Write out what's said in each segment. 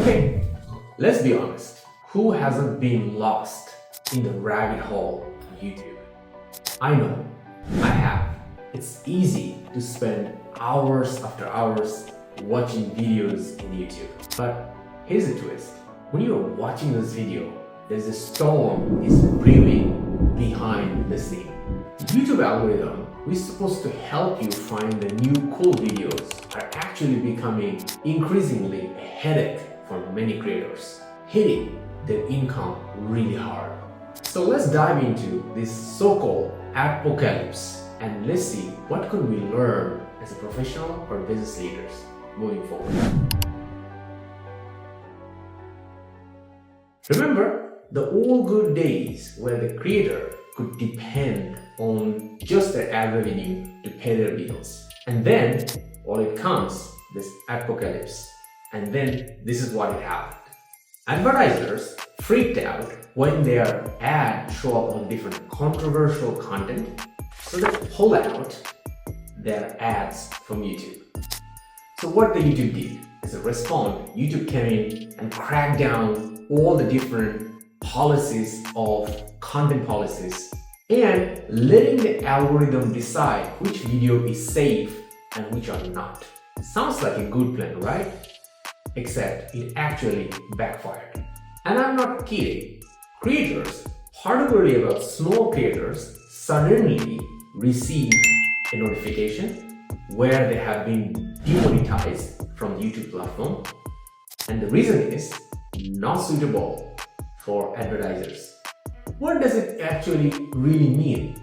Okay, let's be honest. Who hasn't been lost in the rabbit hole of YouTube? I know, I have. It's easy to spend hours after hours watching videos in YouTube. But here's the twist. When you're watching this video, there's a storm is brewing behind the scene. YouTube algorithm, which is supposed to help you find the new cool videos, are actually becoming increasingly a headache for many creators, hitting their income really hard. So let's dive into this so-called ad-pocalypse and let's see what could we learn as a professional or business leaders moving forward. Remember the old good days where the creator could depend on just their ad revenue to pay their bills. And then all it comes, this ad-pocalypse. And then this is what it happened. Advertisers freaked out when their ads show up on different controversial content, so they pull out their ads from YouTube. So what the YouTube did is a response. YouTube came in and cracked down all the different policies of content policies and letting the algorithm decide which video is safe and which are not. Sounds like a good plan, right? Except it actually backfired. And I'm not kidding. Creators, particularly about small creators, suddenly receive a notification where they have been demonetized from the YouTube platform. And the reason is not suitable for advertisers. What does it actually really mean?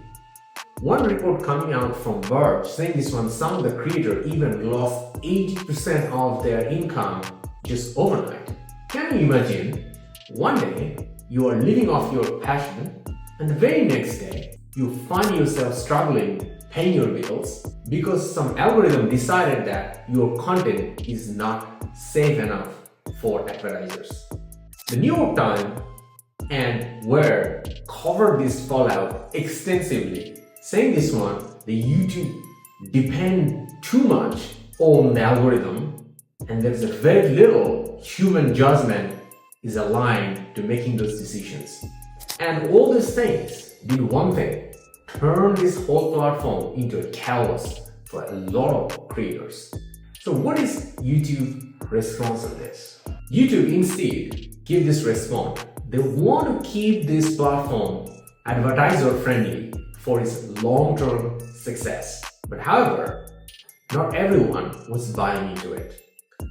One report coming out from Verge saying this one, some of the creators even lost 80% of their income just overnight. Can you imagine? One day you are living off your passion and the very next day you find yourself struggling paying your bills because some algorithm decided that your content is not safe enough for advertisers. The New York Times and Wired covered this fallout extensively, saying this one, the YouTube depend too much on the algorithm and there's a very little human judgment is aligned to making those decisions. And all these things did one thing, turn this whole platform into a chaos for a lot of creators. So what is YouTube's response on this? YouTube instead give this response. They want to keep this platform advertiser friendly for its long-term success. But however, not everyone was buying into it.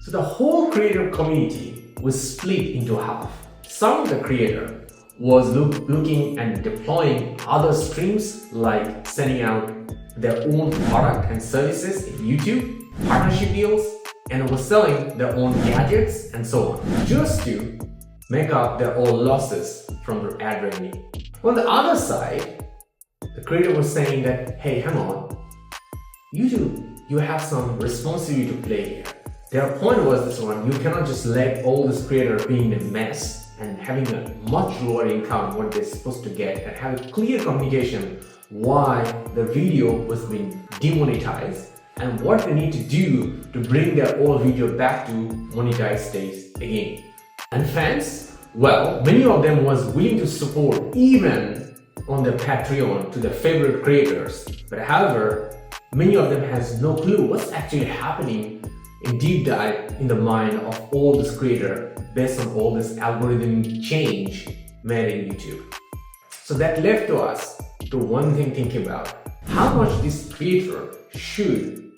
So the whole creator community was split into half. Some of the creator was looking and deploying other streams like sending out their own product and services in YouTube, partnership deals, and was selling their own gadgets and so on, just to make up their own losses from their ad revenue. On the other side, the creator was saying that, hey, hang on, YouTube, you have some responsibility to play here. Their point was this one, you cannot just let all this creator being a mess and having a much lower income what they're supposed to get and have a clear communication why the video was being demonetized and what they need to do to bring their old video back to monetized stage again. And fans, well, many of them was willing to support even on their Patreon to their favorite creators. But however, many of them has no clue what's actually happening in deep dive in the mind of all this creator based on all this algorithm change made in YouTube. So that left to us to one thing thinking about how much this creator should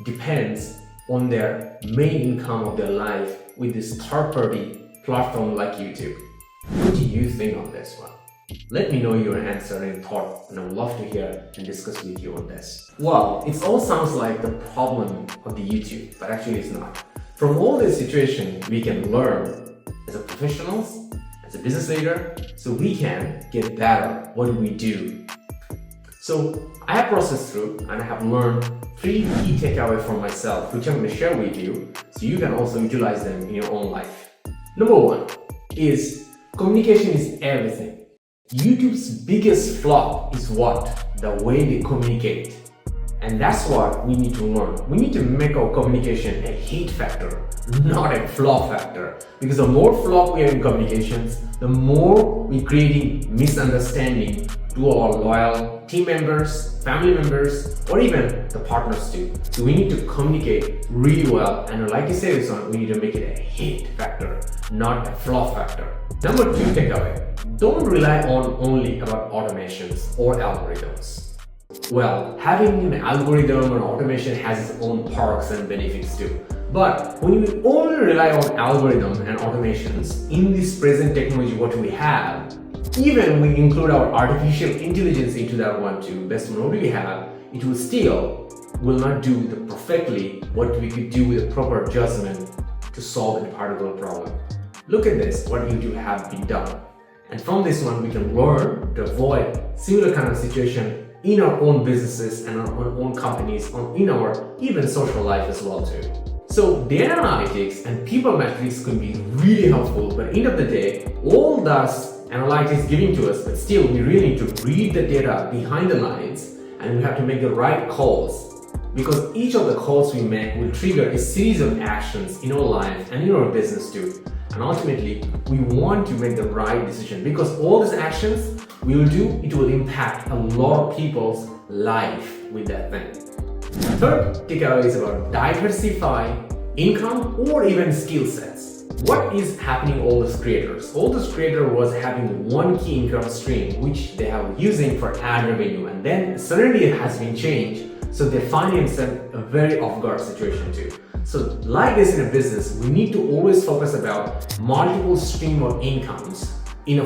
depends on their main income of their life with this third-party platform like YouTube. What do you think on this one? Let me know your answer and thought, and I would love to hear and discuss with you on this. Well, it all sounds like the problem of the YouTube, but actually it's not. From all this situation, we can learn as a professionals, as a business leader, so we can get better what we do. So I have processed through and I have learned 3 key takeaways for myself, which I'm going to share with you so you can also utilize them in your own life. Number 1 is communication is everything. YouTube's biggest flaw is what? The way they communicate. And that's what we need to learn. We need to make our communication a hit factor not a flaw factor. Because the more flawed we are in communications, the more we're creating misunderstanding to our loyal team members, family members, or even the partners too. So we need to communicate really well, and like I said, we need to make it a hit factor, not a flaw factor. Number 2 takeaway: don't rely on only about automations or algorithms. Well, having an algorithm or automation has its own perks and benefits too. But when you only rely on algorithms and automations in this present technology, what we have, even we include our artificial intelligence into that one too, based on what we have, it will not do perfectly what we could do with a proper judgment to solve a particular problem. Look at this, what YouTube have been done. And from this one, we can learn to avoid similar kind of situation in our own businesses and our own companies, in our even social life as well too. So data analytics and people metrics can be really helpful, but at the end of the day, all those analytics giving to us, but still we really need to read the data behind the lines, and we have to make the right calls, because each of the calls we make will trigger a series of actions in our life and in our business too. And ultimately, we want to make the right decision, because all these actions we will do, it will impact a lot of people's life with that thing. Third takeaway is about diversify income or even skill sets. What is happening all these creators? All these creators was having one key income stream which they are using for ad revenue, and then suddenly it has been changed, so they find themselves a very off-guard situation too. So like this in a business, we need to always focus about multiple stream of incomes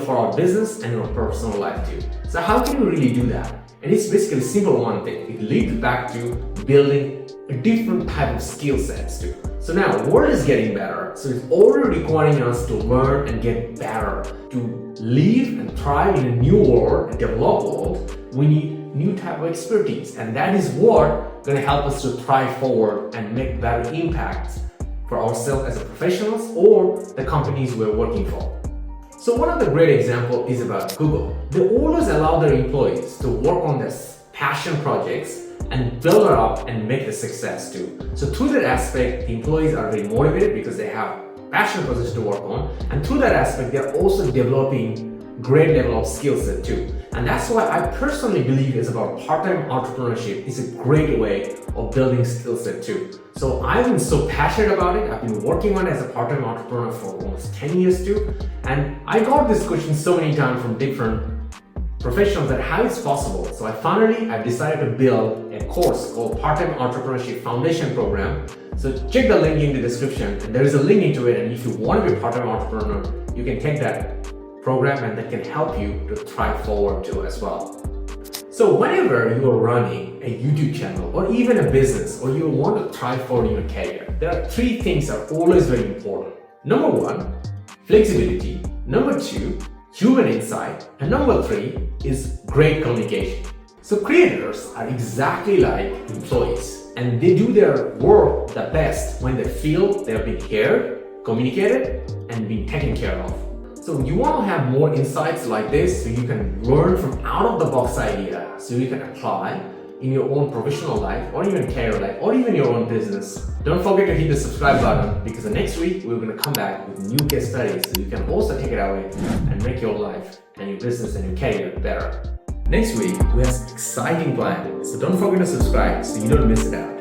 for our business and our personal life too. So how can we really do that? And it's basically a simple one thing. It leads back to building a different type of skill sets too. So now the world is getting better, so it's already requiring us to learn and get better. To live and thrive in a new world, a developed world, we need new type of expertise, and that is what going to help us to thrive forward and make better impacts for ourselves as professionals or the companies we're working for. So one of the great examples is about Google. They always allow their employees to work on their passion projects and build it up and make the success too. So through that aspect, the employees are very motivated because they have passion projects to work on, and through that aspect, they're also developing great level of skill set too. And that's why I personally believe it's about part-time entrepreneurship is a great way of building skill set too. So I've been so passionate about it. I've been working on it as a part-time entrepreneur for almost 10 years too. And I got this question so many times from different professionals that how it's possible. So I've decided to build a course called Part-Time Entrepreneurship Foundation Program. So check the link in the description, and there is a link into it. And if you want to be a part-time entrepreneur, you can take that program, and that can help you to thrive forward too as well. So whenever you are running a YouTube channel or even a business, or you want to thrive forward in your career, there are 3 things that are always very important. Number 1, flexibility. Number 2, human insight. And number 3 is great communication. So creators are exactly like employees, and they do their work the best when they feel they have been heard, communicated, and been taken care of. So you want to have more insights like this, so you can learn from out-of-the-box idea, so you can apply in your own professional life or even career life or even your own business. Don't forget to hit the subscribe button, because the next week we're going to come back with new case studies, so you can also take it away and make your life and your business and your career better. Next week we have some exciting plans, so don't forget to subscribe so you don't miss it out.